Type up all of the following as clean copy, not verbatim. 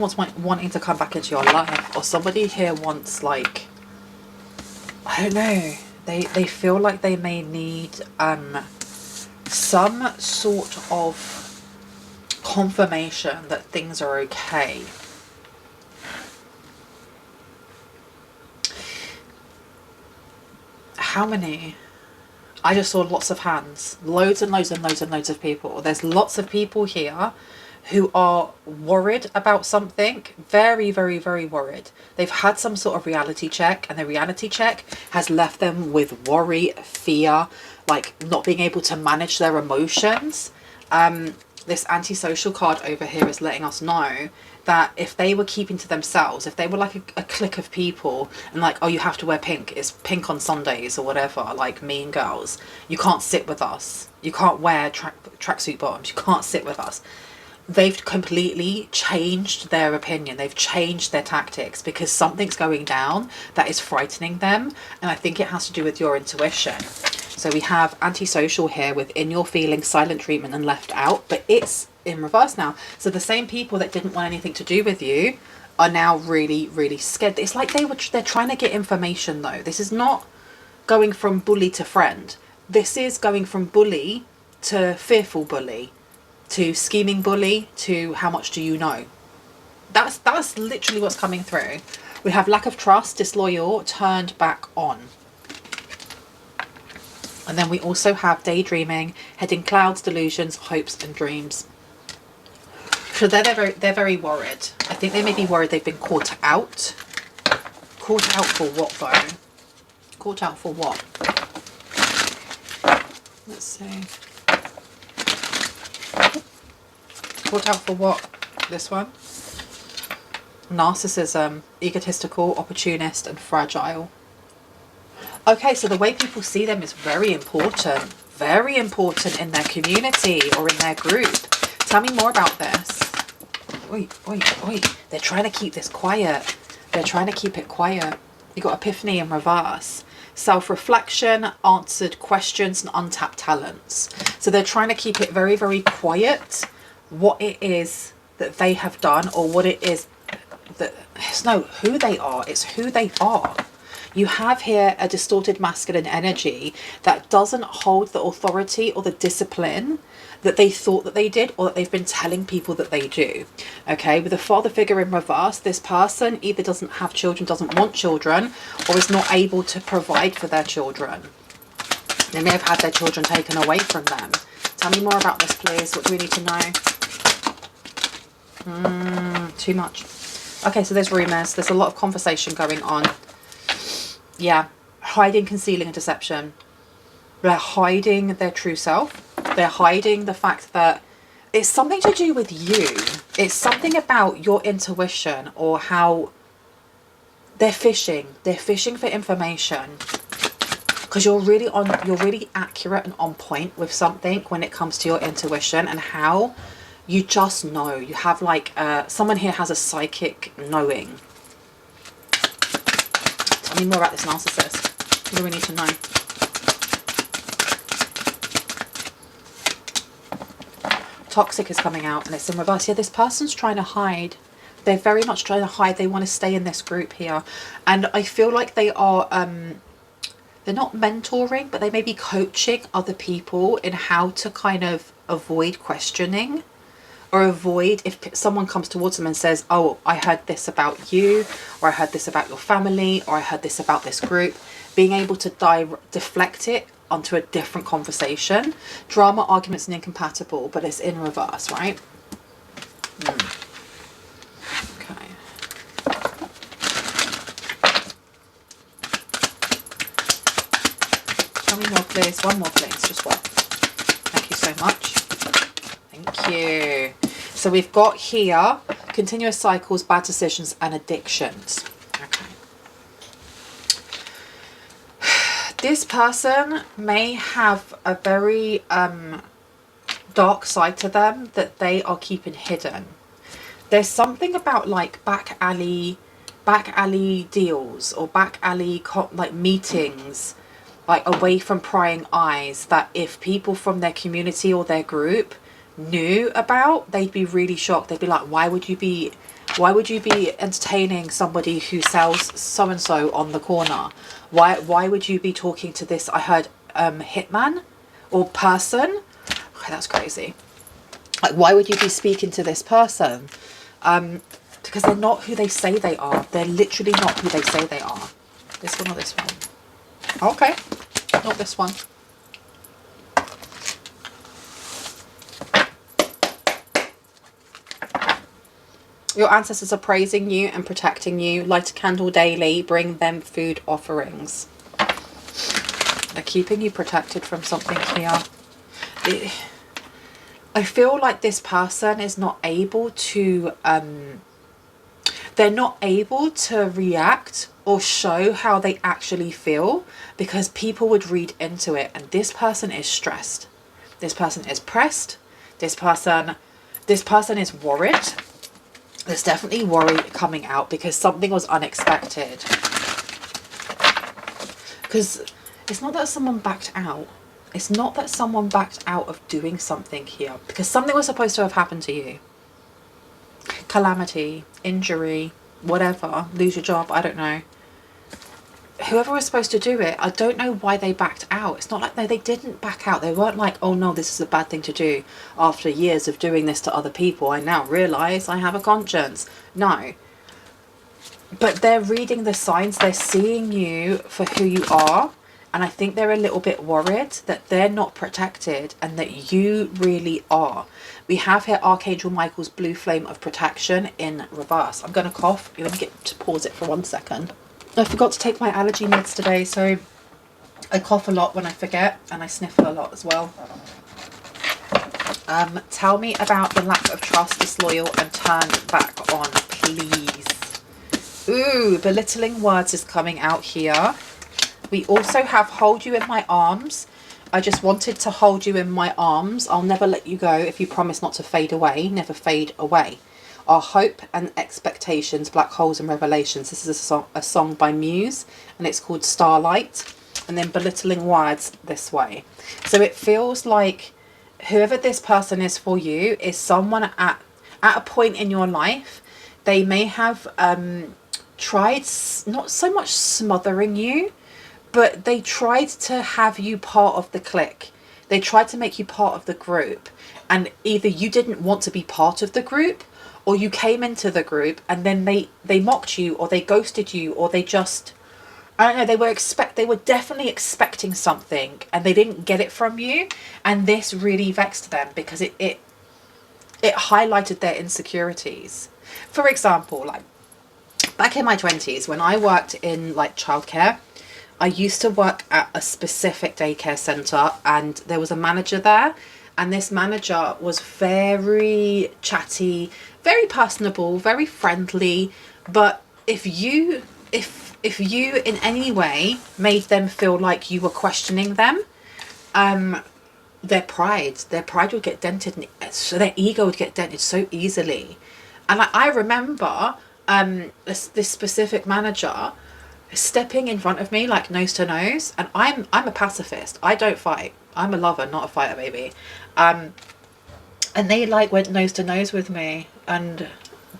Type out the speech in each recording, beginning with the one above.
wanting to come back into your life, or somebody here wants, like, I don't know, they feel like they may need some sort of confirmation that things are okay. How many? I just saw lots of hands, loads and loads and loads and loads of people. There's lots of people here who are worried about something, very, very, very worried. They've had some sort of reality check, and the reality check has left them with worry, fear, like not being able to manage their emotions. This antisocial card over here is letting us know that if they were keeping to themselves, if they were like a clique of people and like, oh, you have to wear pink, it's pink on Sundays or whatever, like Mean Girls, you can't sit with us, you can't wear tracksuit bottoms, you can't sit with us. They've completely changed their opinion. They've changed their tactics because something's going down that is frightening them. And I think it has to do with your intuition. So we have antisocial here with in your feelings, silent treatment and left out, but it's in reverse now. So the same people that didn't want anything to do with you are now really, really scared. It's like they're trying to get information though. This is not going from bully to friend. This is going from bully to fearful bully, to scheming bully, to how much do you know. That's literally what's coming through. We have lack of trust, disloyal, turned back on. And then we also have daydreaming, head in clouds, delusions, hopes and dreams. So they're very worried. I think they may be worried they've been caught out. Caught out for what though? Caught out for what? Let's see. Caught out for what? This one? Narcissism, egotistical, opportunist and fragile. Okay, so the way people see them is very important in their community or in their group. Tell me more about this. Oi, oi, oi. They're trying to keep this quiet. They're trying to keep it quiet. You got epiphany in reverse. Self-reflection, answered questions and untapped talents. So they're trying to keep it very, very quiet what it is that they have done, or what it is that, it's no who they are, it's who they are. You have here a distorted masculine energy that doesn't hold the authority or the discipline that they thought that they did, or that they've been telling people that they do. Okay, with the father figure in reverse, this person either doesn't have children, doesn't want children, or is not able to provide for their children. They may have had their children taken away from them. Tell me more about this, please. What do we need to know? Too much. Okay, so there's rumours. There's a lot of conversation going on. Yeah, hiding, concealing and deception. They're hiding their true self. They're hiding the fact that it's something to do with you. It's something about your intuition, or how they're fishing. They're fishing for information. Because you're really accurate and on point with something when it comes to your intuition, and how you just know. You have like someone here has a psychic knowing. Tell me more about this narcissist. What do we need to know? Toxic is coming out and it's in reverse. Yeah, this person's trying to hide. They're very much trying to hide. They want to stay in this group here. And I feel like they are, they're not mentoring, but they may be coaching other people in how to kind of avoid questioning, or avoid if someone comes towards them and says, oh, I heard this about you, or I heard this about your family, or I heard this about this group, being able to deflect it onto a different conversation. Drama, arguments and incompatible, but it's in reverse, right? Okay. Tell me more, please. One more, please. Just one. Thank you so much. Thank you. So we've got here continuous cycles, bad decisions and addictions. Okay. This person may have a very dark side to them that they are keeping hidden. There's something about like back alley deals, or back alley like meetings, like away from prying eyes, that if people from their community or their group knew about, they'd be really shocked. They'd be like, why would you be Why would you be entertaining somebody who sells so-and-so on the corner? Why would you be talking to this, I heard, hitman or person? Okay, that's crazy. Like, why would you be speaking to this person? Because they're not who they say they are. They're literally not who they say they are. This one or this one? Okay, not this one. Your ancestors are praising you and protecting you. Light a candle daily. Bring them food offerings. They're keeping you protected from something here. I feel like this person is not able to... they're not able to react or show how they actually feel, because people would read into it. And this person is stressed. This person is pressed. This person is worried. There's definitely worry coming out because something was unexpected. Because it's not that someone backed out. It's not that someone backed out of doing something here. Because something was supposed to have happened to you. Calamity, injury, whatever. Lose your job, I don't know. Whoever was supposed to do it, I don't know why they backed out. It's not like they didn't back out. They weren't like, oh no, this is a bad thing to do. After years of doing this to other people, I now realise I have a conscience. No. But they're reading the signs. They're seeing you for who you are. And I think they're a little bit worried that they're not protected and that you really are. We have here Archangel Michael's blue flame of protection in reverse. I'm going to cough. Let me get to pause it for 1 second. I forgot to take my allergy meds today, so I cough a lot when I forget, and I sniffle a lot as well. Tell me about the lack of trust, disloyal, and turn back on, please. Ooh, belittling words is coming out here. We also have hold you in my arms. I just wanted to hold you in my arms. I'll never let you go if you promise not to fade away. Never fade away. Our hope and expectations, black holes and revelations. This is a song by Muse, and it's called Starlight. And then belittling words this way. So it feels like whoever this person is for you is someone at a point in your life. They may have tried not so much smothering you, but they tried to have you part of the clique. They tried to make you part of the group, and either you didn't want to be part of the group, or you came into the group and then they mocked you, or they ghosted you, or they just, I don't know, they were definitely expecting something and they didn't get it from you, and this really vexed them because it highlighted their insecurities. For example, like back in my 20s when I worked in like childcare, I used to work at a specific daycare centre, and there was a manager there, and this manager was very chatty, very personable, very friendly. But if you in any way made them feel like you were questioning them, their pride would get dented, so their ego would get dented so easily. And I remember this specific manager stepping in front of me like nose to nose, and I'm a pacifist. I don't fight. I'm a lover, not a fighter, baby. And they like went nose to nose with me, and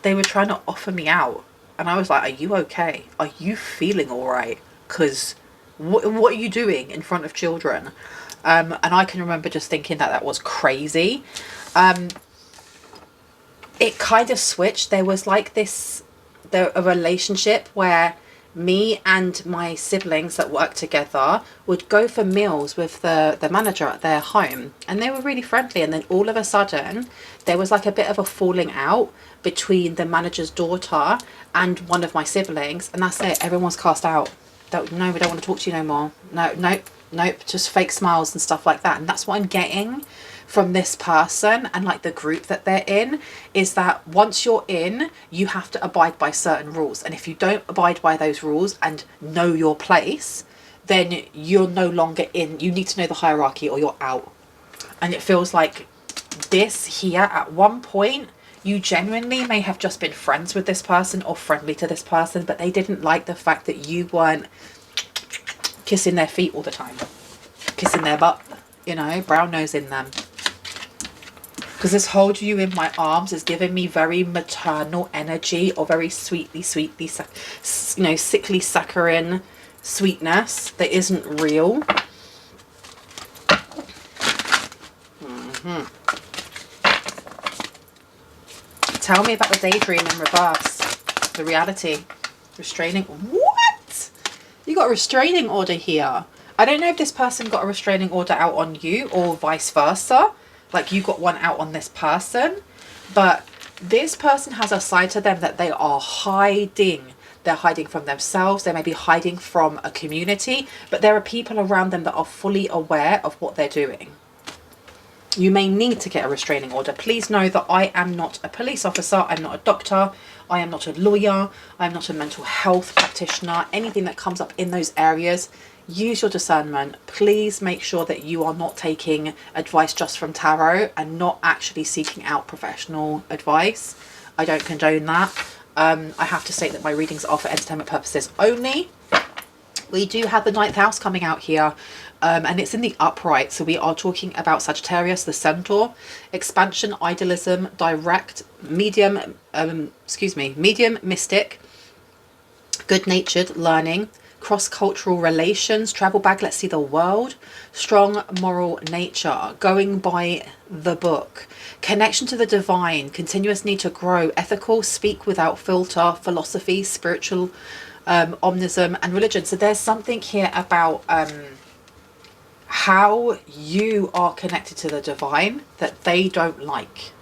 they were trying to offer me out, and I was like, are you okay? Are you feeling all right? Because what are you doing in front of children? And I can remember just thinking that was crazy. It kind of switched. There was like a relationship where me and my siblings that worked together would go for meals with the manager at their home, and they were really friendly. And then all of a sudden there was like a bit of a falling out between the manager's daughter and one of my siblings, and that's it. Everyone's cast out. No, we don't want to talk to you no more. Nope, just fake smiles and stuff like that. And that's what I'm getting from this person and like the group that they're in, is that once you're in, you have to abide by certain rules, and if you don't abide by those rules and know your place, then you're no longer in. You need to know the hierarchy or you're out. And it feels like this here, at one point you genuinely may have just been friends with this person or friendly to this person, but they didn't like the fact that you weren't kissing their feet all the time, kissing their butt, you know, brown nosing them. Because this hold you in my arms is giving me very maternal energy, or very sweetly, you know, sickly saccharine sweetness that isn't real. Tell me about the daydream in reverse. The reality. Restraining. What? You got a restraining order here. I don't know if this person got a restraining order out on you or vice versa. Like you got one out on this person. But this person has a side to them that they are hiding. They're hiding from themselves. They may be hiding from a community. But there are people around them that are fully aware of what they're doing. You may need to get a restraining order. Please know that I am not a police officer. I'm not a doctor. I am not a lawyer. I'm not a mental health practitioner. Anything that comes up in those areas, use your discernment. Please make sure that you are not taking advice just from tarot and not actually seeking out professional advice. I don't condone that. I have to state that my readings are for entertainment purposes only. We do have the 9th house coming out here, and it's in the upright. So we are talking about Sagittarius, the centaur, expansion, idealism, direct, medium, medium, mystic, good-natured, learning, cross-cultural relations, travel bag, let's see the world, strong moral nature, going by the book, connection to the divine, continuous need to grow, ethical, speak without filter, philosophy, spiritual, omnism and religion. So there's something here about how you are connected to the divine that they don't like.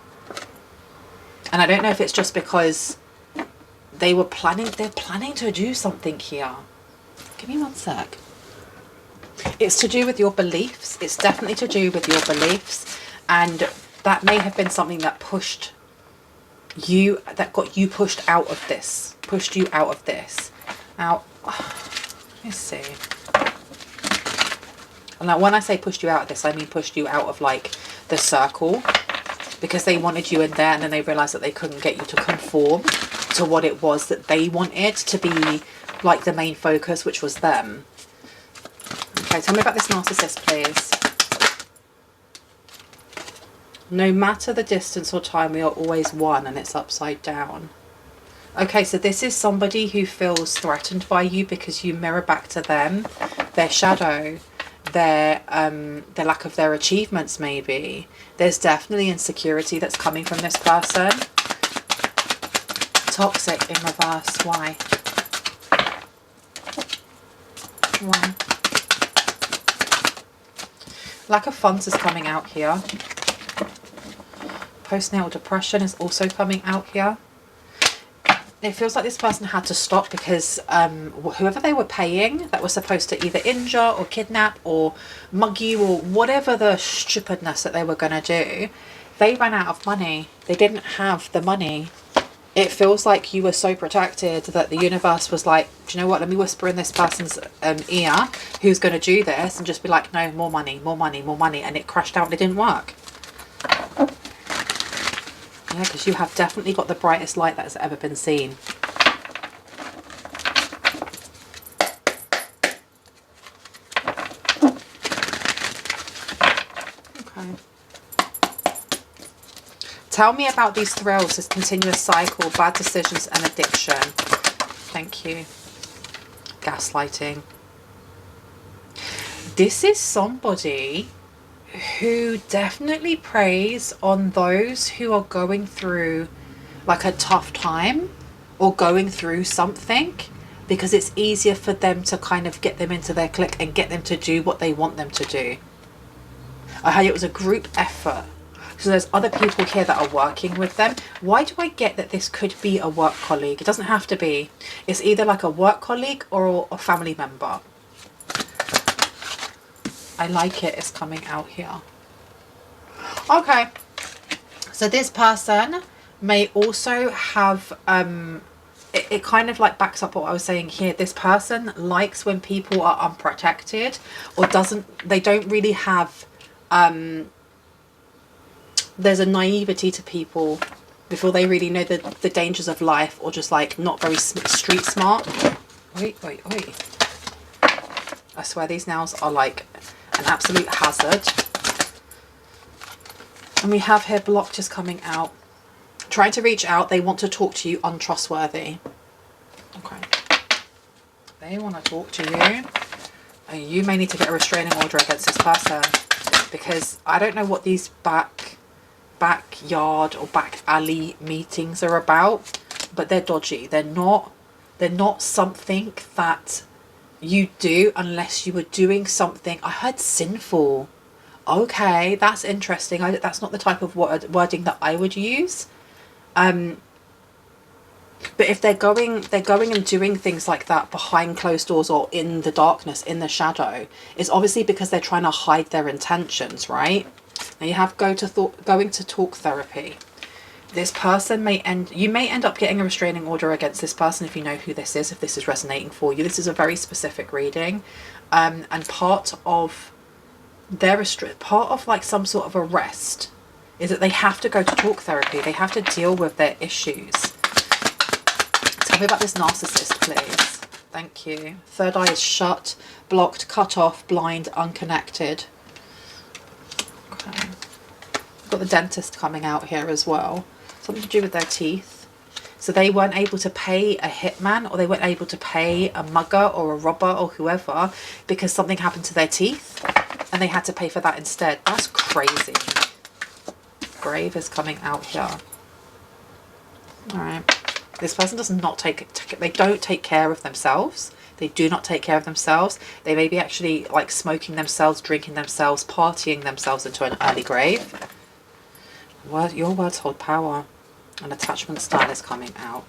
And I don't know if it's just because they're planning to do something here. Give me one sec. It's to do with your beliefs. It's definitely to do with your beliefs, and that may have been something that pushed you, that got you pushed out of this, Now, let me see. And now when I say pushed you out of this, I mean pushed you out of like the circle, because they wanted you in there and then they realized that they couldn't get you to conform to what it was that they wanted to be like the main focus, which was them. Okay, tell me about this narcissist, please. No matter the distance or time, we are always one, and it's upside down. Okay, so this is somebody who feels threatened by you because you mirror back to them their shadow, their lack of their achievements maybe. There's definitely insecurity that's coming from this person. Toxic in reverse. Why? Why? Lack of funds is coming out here. Postnatal depression is also coming out here. It feels like this person had to stop because whoever they were paying that was supposed to either injure or kidnap or mug you or whatever the stupidness that they were going to do, they ran out of money. They didn't have the money. It feels like you were so protected that the universe was like, do you know what, let me whisper in this person's ear who's going to do this, and just be like, no, more money, more money, more money. And it crashed out and it didn't work. Yeah, because you have definitely got the brightest light that has ever been seen. Okay. Tell me about these thrills, this continuous cycle, bad decisions and addiction. Thank you. Gaslighting. This is somebody who definitely preys on those who are going through like a tough time or going through something, because it's easier for them to kind of get them into their clique and get them to do what they want them to do. I heard it was a group effort. So there's other people here that are working with them. Why do I get that this could be a work colleague? It doesn't have to be. It's either like a work colleague or a family member. I like it. It's coming out here. Okay. So this person may also have, it kind of like backs up what I was saying here. This person likes when people are unprotected or they don't really have, there's a naivety to people before they really know the dangers of life, or just like not very street smart. Wait. I swear these nails are like an absolute hazard. And we have here blocked is coming out. Trying to reach out. They want to talk to you, untrustworthy. Okay. They want to talk to you. And you may need to get a restraining order against this person. Because I don't know what these backyard or back alley meetings are about. But they're dodgy. They're not something that you do unless you were doing something. I heard sinful. Okay, that's interesting. That's not the type of wording that I would use. But if they're going and doing things like that behind closed doors or in the darkness, in the shadow, it's obviously because they're trying to hide their intentions, right? Now you have going to talk therapy. This person you may end up getting a restraining order against this person if you know who this is, if this is resonating for you. This is a very specific reading. And part of like some sort of arrest is that they have to go to talk therapy. They have to deal with their issues. Tell me about this narcissist, please. Thank you. Third eye is shut, blocked, cut off, blind, unconnected. Okay. We've got the dentist coming out here as well. Something to do with their teeth. So they weren't able to pay a hitman, or they weren't able to pay a mugger or a robber or whoever because something happened to their teeth and they had to pay for that instead. That's crazy. Grave is coming out here. All right. This person does not they don't take care of themselves. They do not take care of themselves. They may be actually like smoking themselves, drinking themselves, partying themselves into an early grave. Your words hold power. An attachment style is coming out.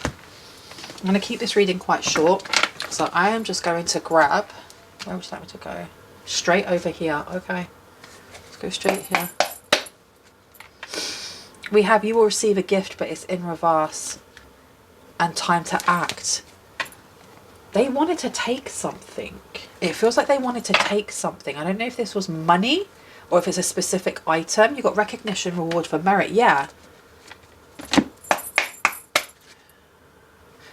I'm going to keep this reading quite short. So I am just going to grab, where would you like me to go? Straight over here. Okay. Let's go straight here. We have you will receive a gift, but it's in reverse. And time to act. They wanted to take something. It feels like they wanted to take something. I don't know if this was money or if it's a specific item. You got recognition, reward for merit. Yeah.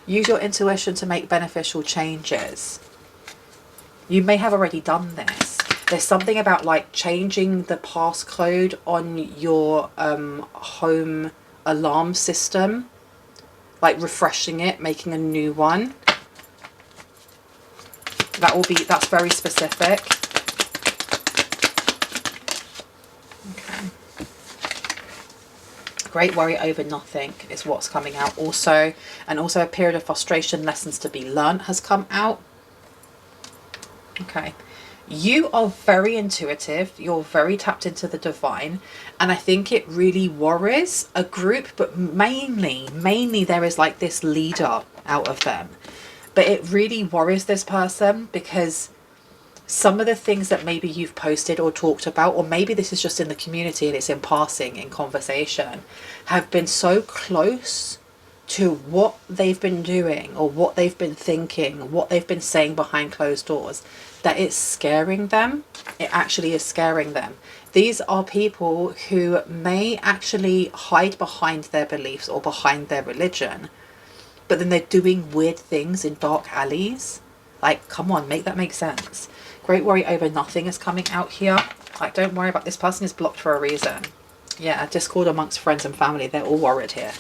Use your intuition to make beneficial changes. You may have already done this. There's something about like changing the passcode on your home alarm system. Like refreshing it, making a new one. That's very specific. Okay. Great worry over nothing is what's coming out also. And also a period of frustration, lessons to be learned has come out. Okay. You are very intuitive. You're very tapped into the divine. And I think it really worries a group, but mainly there is like this leader out of them. But it really worries this person because some of the things that maybe you've posted or talked about, or maybe this is just in the community and it's in passing, in conversation, have been so close to what they've been doing or what they've been thinking, what they've been saying behind closed doors, that it's scaring them. It actually is scaring them. These are people who may actually hide behind their beliefs or behind their religion, but then they're doing weird things in dark alleys. Like, come on, make that make sense. Great worry over nothing is coming out here. Like, don't worry about this person is blocked for a reason. Yeah, discord amongst friends and family. They're all worried here.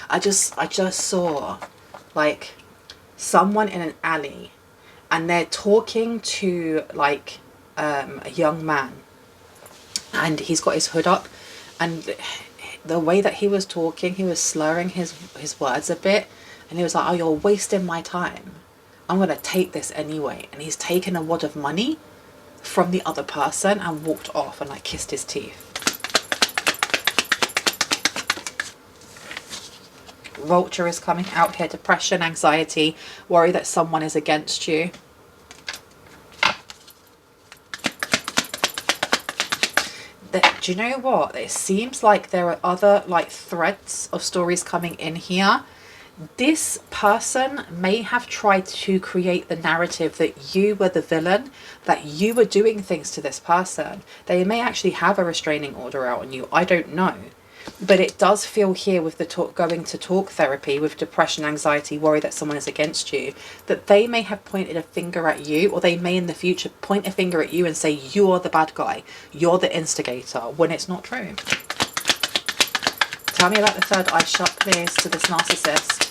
I just saw like someone in an alley and they're talking to like a young man and he's got his hood up, and the way that he was talking, he was slurring his words a bit, and he was like, oh, you're wasting my time. I'm going to take this anyway. And he's taken a wad of money from the other person and walked off and like kissed his teeth. Vulture is coming out here. Depression, anxiety, worry that someone is against you. Do you know what? It seems like there are other like threads of stories coming in here. This person may have tried to create the narrative that you were the villain, that you were doing things to this person. They may actually have a restraining order out on you. I don't know. But it does feel here with the going to talk therapy, with depression, anxiety, worry that someone is against you, that they may have pointed a finger at you, or they may in the future point a finger at you and say, you're the bad guy, you're the instigator, when it's not true. Tell me about the third eye shut, please, to this narcissist.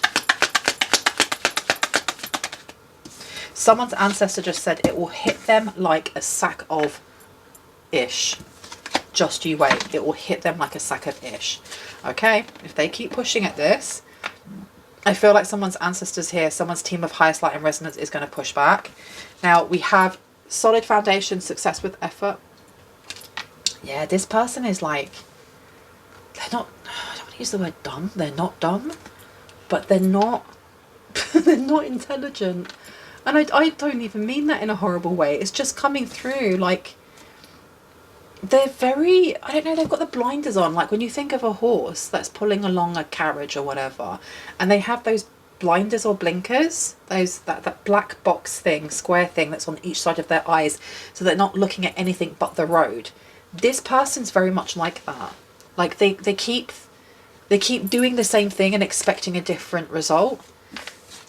Someone's ancestor just said it will hit them like a sack of ish. Just you wait. It will hit them like a sack of ish. Okay? If they keep pushing at this, I feel like someone's ancestors here, someone's team of highest light and resonance is going to push back. Now, we have solid foundation, success with effort. Yeah, this person is like, they're not, I don't want to use the word dumb. They're not dumb, but they're not, they're not intelligent. And I don't even mean that in a horrible way. It's just coming through like, they're very, I don't know, they've got the blinders on. Like when you think of a horse that's pulling along a carriage or whatever, and they have those blinders or blinkers, that black box thing, square thing that's on each side of their eyes, so they're not looking at anything but the road. This person's very much like that. Like they keep doing the same thing and expecting a different result.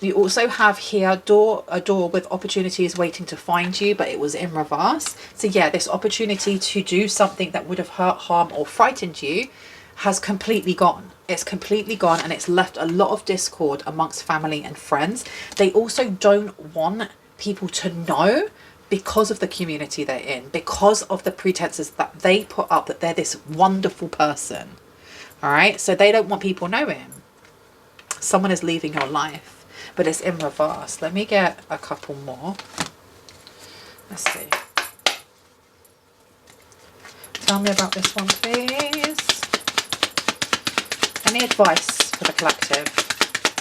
You also have here a door with opportunities waiting to find you, but it was in reverse. So yeah, this opportunity to do something that would have hurt, harmed or frightened you has completely gone. It's completely gone, and it's left a lot of discord amongst family and friends. They also don't want people to know because of the community they're in, because of the pretenses that they put up that they're this wonderful person. All right, so they don't want people knowing. Someone is leaving your life. But it's in reverse. Let me get a couple more. Let's see. Tell me about this one, please. Any advice for the collective?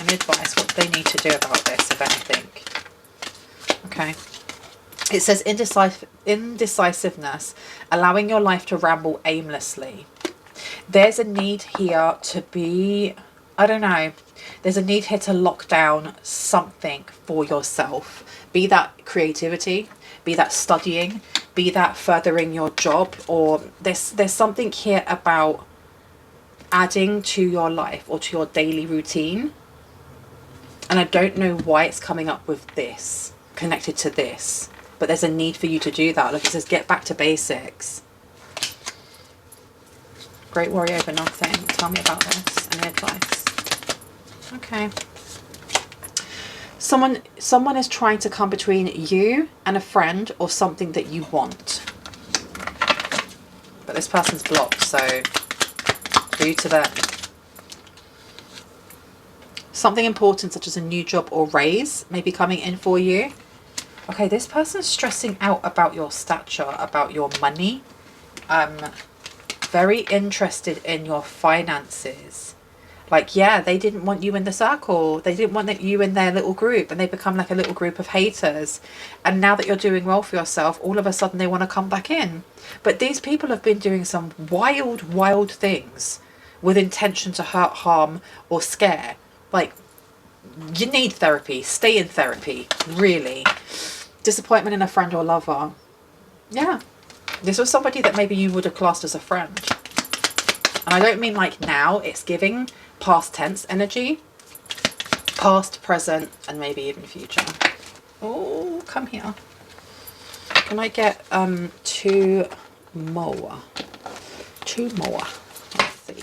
Any advice? What do they need to do about this, if anything? Okay. It says indecisiveness, allowing your life to ramble aimlessly. There's a need here to be, I don't know, there's a need here to lock down something for yourself. Be that creativity, be that studying, be that furthering your job, or there's something here about adding to your life or to your daily routine. And I don't know why it's coming up with this, connected to this, but there's a need for you to do that. Look, it says get back to basics. Great warrior over nothing. Tell me about this. Any advice? Okay. Someone is trying to come between you and a friend or something that you want. But this person's blocked, so due to them. Something important such as a new job or raise may be coming in for you. Okay, this person's stressing out about your stature, about your money. Very interested in your finances. Like, yeah, they didn't want you in the circle. They didn't want you in their little group, and they become like a little group of haters. And now that you're doing well for yourself, all of a sudden they want to come back in. But these people have been doing some wild things with intention to hurt, harm, or scare. Like, you need therapy. Stay in therapy, really. Disappointment in a friend or lover. Yeah. This was somebody that maybe you would have classed as a friend. And I don't mean like now, it's giving past tense energy. Past, present, and maybe even future. Oh, come here. Can I get two more? Two more. Let's see.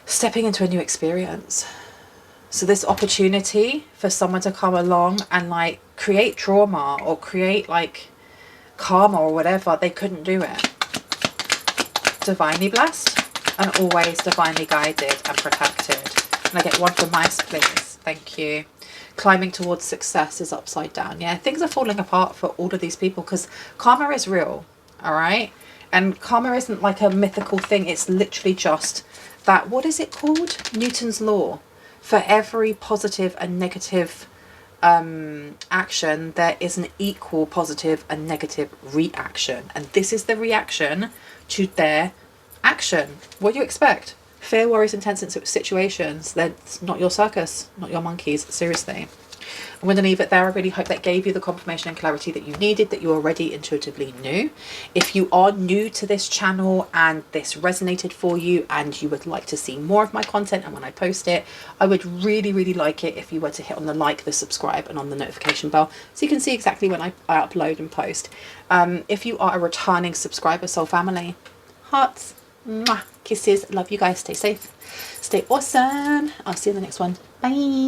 Stepping into a new experience. So this opportunity for someone to come along and like create drama or create like karma or whatever, they couldn't do it. Divinely blessed and always divinely guided and protected. And I get one for mice, please. Thank you. Climbing towards success is upside down. Yeah, things are falling apart for all of these people because karma is real, all right? And karma isn't like a mythical thing. It's literally just that, what is it called? Newton's law. For every positive and negative action, there is an equal positive and negative reaction. And this is the reaction to their action. What do you expect? Fear, worries, intense situations. That's not your circus, not your monkeys. Seriously. I'm going to leave it there. I really hope that gave you the confirmation and clarity that you needed, that you already intuitively knew. If you are new to this channel and this resonated for you and you would like to see more of my content and when I post it, I would really, really like it if you were to hit on the like, the subscribe and on the notification bell so you can see exactly when I upload and post. If you are a returning subscriber, soul family, hearts, mwah, kisses, love you guys, stay safe, stay awesome. I'll see you in the next one. Bye.